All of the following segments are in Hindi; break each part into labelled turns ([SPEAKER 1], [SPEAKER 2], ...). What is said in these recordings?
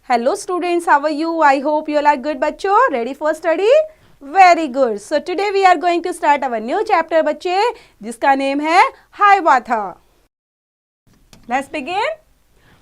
[SPEAKER 1] Hello students, how are you? I hope you all are good बच्चों. Ready for study? Very good. So today we are going to start our new chapter बच्चे, जिसका नेम है Hiawatha. Let's begin.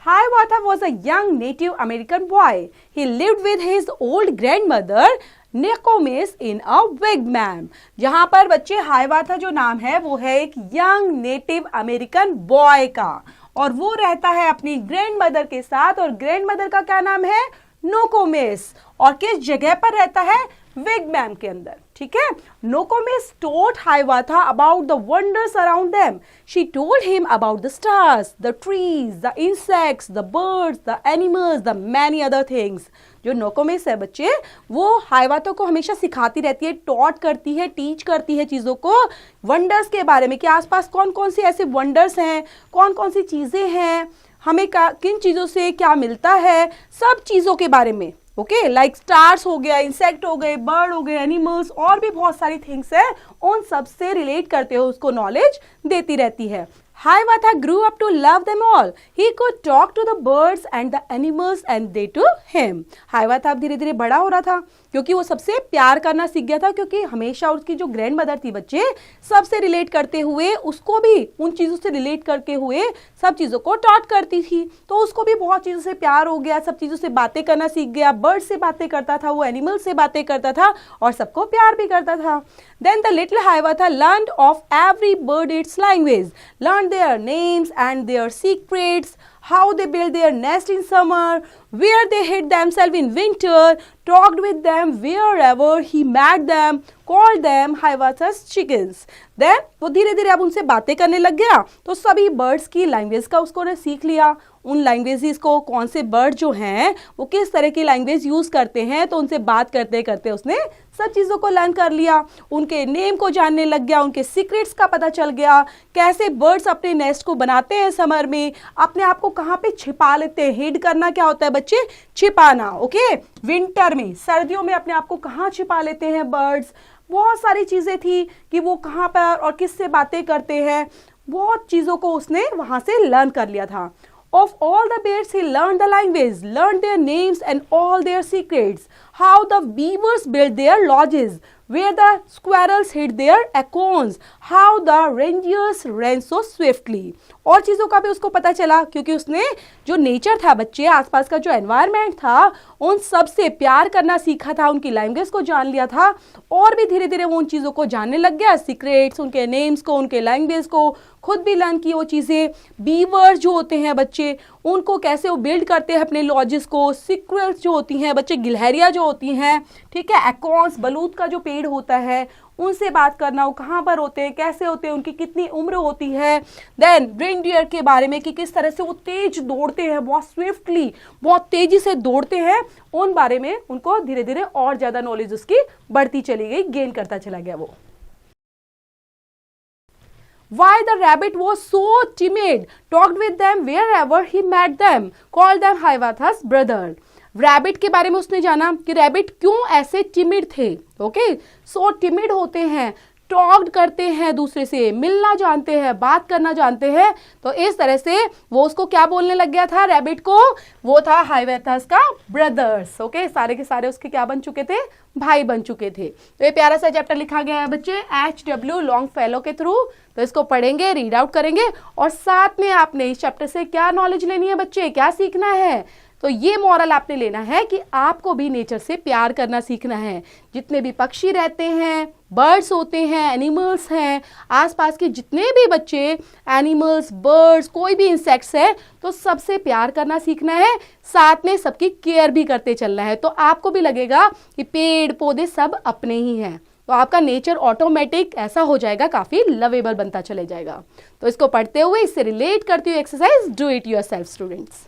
[SPEAKER 1] Hiawatha was a young Native American boy. He lived with his old grandmother Nokomis in a wigwam. जहाँ पर बच्चे हाइवाथा जो नाम है वो है एक यंग नेटिव अमेरिकन बॉय का, और वो रहता है अपनी ग्रैंड मदर के साथ, और ग्रैंड मदर का क्या नाम है? नोकोमिस. और किस जगह पर रहता है? विगमैम के अंदर. ठीक है. नोकोमिस told Hiawatha about the wonders around them. She told him about the stars, the trees, the insects, the birds, the animals, the many other things. जो नोकोमिस है बच्चे, वो हाइवाथा को हमेशा सिखाती रहती है, टॉट करती है, टीच करती है चीज़ों को, वंडर्स के बारे में कि आसपास कौन कौन सी ऐसे वंडर्स हैं, कौन कौन सी चीज़ें हैं, हमें किन चीज़ों से क्या मिलता है, सब चीज़ों के बारे में. ओके, लाइक स्टार्स हो गया, इंसेक्ट हो गए, बर्ड हो गए, एनिमल्स, और भी बहुत सारी थिंग्स है, उन सब से रिलेट करते हुए उसको नॉलेज देती रहती है. Hiawatha grew up to love them all. He could talk to the birds and the animals and they to him. Hiawatha अब धीरे धीरे बड़ा हो रहा था, क्योंकि वो सबसे प्यार करना सीख गया था, क्योंकि हमेशा उसकी जो ग्रैंड मदर थी बच्चे, सबसे रिलेट करते हुए उसको भी उन चीज़ों से रिलेट करके हुए सब चीज़ों को टॉट करती थी, तो उसको भी बहुत चीज़ों से प्यार हो गया, सब चीज़ों से बातें करना सीख गया. बर्ड से बातें करता था, वो एनिमल से बातें करता था, और सबको प्यार भी करता था. Then the little Hiawatha learned of every bird its language, learned their names and their secrets, how they build their nest in summer, where they hid themselves in winter, talked with them wherever he met them, called them Hiawatha's chickens. Then वो धीरे धीरे अब उनसे बातें करने लग गया, तो सभी बर्ड्स की लैंग्वेज का उसको ने सीख लिया, उन लैंग्वेजेस को, कौन से बर्ड जो हैं वो किस तरह की लैंग्वेज यूज़ करते हैं, तो उनसे बात करते करते उसने सब चीज़ों को लर्न कर लिया, उनके नेम को जानने लग गया, उनके सीक्रेट्स का पता चल गया, कैसे बर्ड्स अपने नेस्ट को बनाते हैं समर में, अपने आप को कहाँ पे छिपा लेते हैं. हिड करना क्या होता है बच्चे? छिपाना. ओके, विंटर में, सर्दियों में अपने आप को कहाँ छिपा लेते हैं बर्ड्स. बहुत सारी चीज़ें थी कि वो कहाँ पर और किससे बातें करते हैं, बहुत चीज़ों को उसने वहाँ से लर्न कर लिया था. Of all the birds, he learned the language, learned their names and all their secrets, how the beavers built their lodges, where the squirrels hid their acorns, how the reindeers ran so swiftly. और चीज़ों का भी उसको पता चला, क्योंकि उसने जो नेचर था बच्चे, आसपास का जो एनवायरनमेंट था, उन सब से प्यार करना सीखा था, उनकी लैंग्वेज को जान लिया था, और भी धीरे धीरे वो उन चीज़ों को जानने लग गया, सीक्रेट्स, उनके नेम्स को, उनके लैंग्वेज को, खुद भी लर्न की वो चीज़ें. बीवर्स जो होते हैं बच्चे, उनको कैसे वो बिल्ड करते हैं अपने लॉजेस को, सिक्वेल्स जो होती हैं बच्चे, गिलहरियाँ जो होती हैं, ठीक है, एकॉर्न्स, बलूत का जो पेड़ होता है, उनसे बात करना, वो कहाँ पर होते हैं, कैसे होते हैं, उनकी कितनी उम्र होती है. देन रेनडियर के बारे में कि किस तरह से वो तेज दौड़ते हैं, बहुत स्विफ्टली, बहुत तेजी से दौड़ते हैं, उन बारे में उनको धीरे धीरे और ज़्यादा नॉलेज उसकी बढ़ती चली गई, गेन करता चला गया वो. Why the rabbit was so timid, talked with them wherever he met them, called them Hiawatha's brother. Rabbit के बारे में उसने जाना कि रैबिट क्यों ऐसे टिमिड थे. ओके, सो टिमिड होते हैं, टॉक्ड करते हैं दूसरे से, मिलना जानते हैं, बात करना जानते हैं, तो इस तरह से वो उसको क्या बोलने लग गया था रैबिट को? वो था हाइवाथास का ब्रदर्स. ओके, सारे के सारे उसके क्या बन चुके थे? भाई बन चुके थे. तो ये प्यारा सा चैप्टर लिखा गया है बच्चे H.W. लॉन्गफेलो के थ्रू, तो इसको पढ़ेंगे, रीड आउट करेंगे, और साथ में आपने इस चैप्टर से क्या नॉलेज लेनी है बच्चे, क्या सीखना है? तो ये मॉरल आपने लेना है कि आपको भी नेचर से प्यार करना सीखना है. जितने भी पक्षी रहते हैं, बर्ड्स होते हैं, एनिमल्स हैं, आसपास के जितने भी बच्चे एनिमल्स, बर्ड्स, कोई भी इंसेक्ट्स है, तो सबसे प्यार करना सीखना है, साथ में सबकी केयर भी करते चलना है. तो आपको भी लगेगा कि पेड़ पौधे सब अपने ही हैं, तो आपका नेचर ऑटोमेटिक ऐसा हो जाएगा, काफ़ी लवेबल बनता चले जाएगा. तो इसको पढ़ते हुए, इससे रिलेट करते हुए exercise do it yourself students.